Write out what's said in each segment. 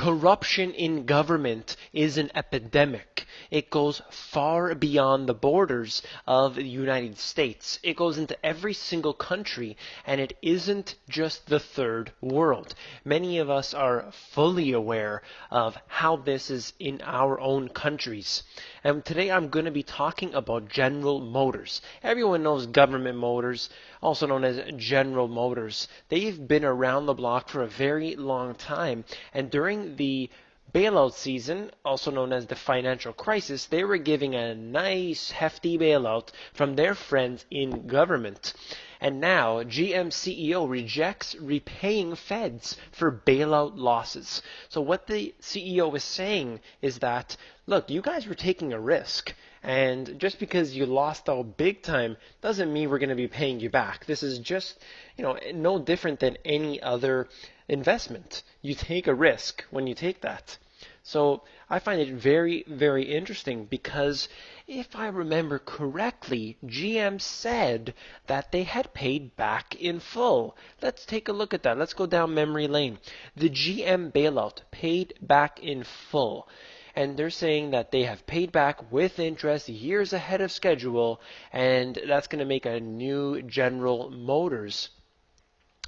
Corruption in government is an epidemic. It goes far beyond the borders of the United States. It goes into every single country, and it isn't just the third world. Many of us are fully aware of how this is in our own countries. And today I'm going to be talking about General Motors. Everyone knows Government Motors, also known as General Motors. They've been around the block for a very long time, and during the bailout season, also known as the financial crisis, they were giving a nice hefty bailout from their friends in government. And now GM CEO rejects repaying feds for bailout losses. So what the CEO is saying is that, look, you guys were taking a risk. And just because you lost out big time doesn't mean we're going to be paying you back. This is just, no different than any other investment. You take a risk when you take that. So I find it very, very interesting because if I remember correctly, GM said that they had paid back in full. Let's take a look at that. Let's go down memory lane. The GM bailout paid back in full. And they're saying that they have paid back with interest years ahead of schedule, and that's going to make a new General Motors.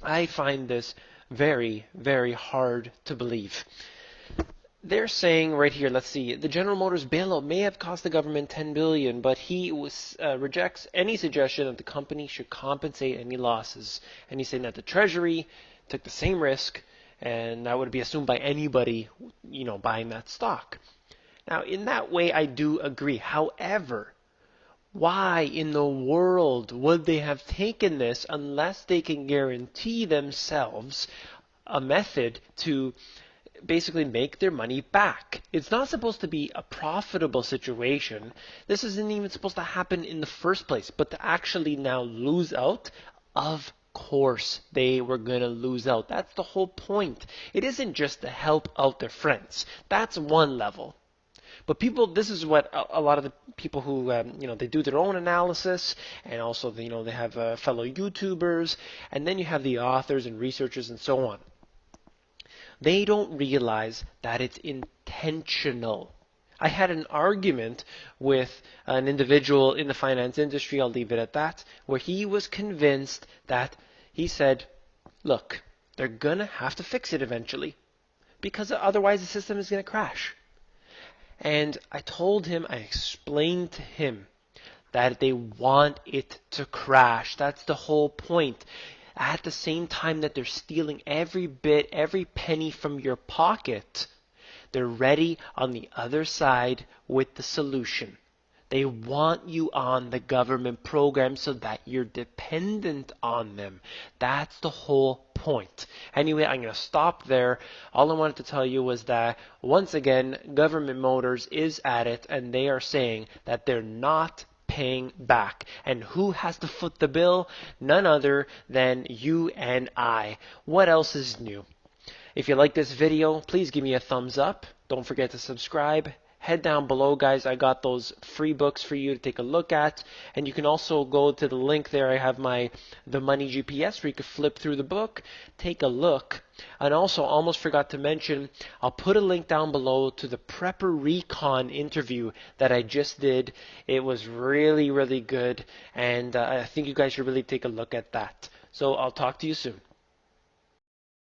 I find this very, very hard to believe. They're saying right here, let's see, the General Motors bailout may have cost the government $10 billion, but he rejects any suggestion that the company should compensate any losses. And he's saying that the Treasury took the same risk, and that would be assumed by anybody, buying that stock. Now, in that way, I do agree. However, why in the world would they have taken this unless they can guarantee themselves a method to basically make their money back? It's not supposed to be a profitable situation. This isn't even supposed to happen in the first place, but to actually now lose out, of course they were going to lose out. That's the whole point. It isn't just to help out their friends. That's one level. But this is what a lot of the people who, they do their own analysis, and also, they have fellow YouTubers, and then you have the authors and researchers and so on. They don't realize that it's intentional. I had an argument with an individual in the finance industry, I'll leave it at that, where he was convinced that he said, look, they're going to have to fix it eventually, because otherwise the system is going to crash. And I explained to him that they want it to crash. That's the whole point. At the same time that they're stealing every bit, every penny from your pocket, they're ready on the other side with the solution. They want you on the government program so that you're dependent on them. That's the whole point. Anyway, I'm going to stop there. All I wanted to tell you was that, once again, Government Motors is at it, and they are saying that they're not paying back. And who has to foot the bill? None other than you and I. What else is new? If you like this video, please give me a thumbs up. Don't forget to subscribe. Head down below, guys. I got those free books for you to take a look at. And you can also go to the link there. I have the Money GPS where you can flip through the book, take a look. And also, almost forgot to mention, I'll put a link down below to the Prepper Recon interview that I just did. It was really, really good. And I think you guys should really take a look at that. So I'll talk to you soon.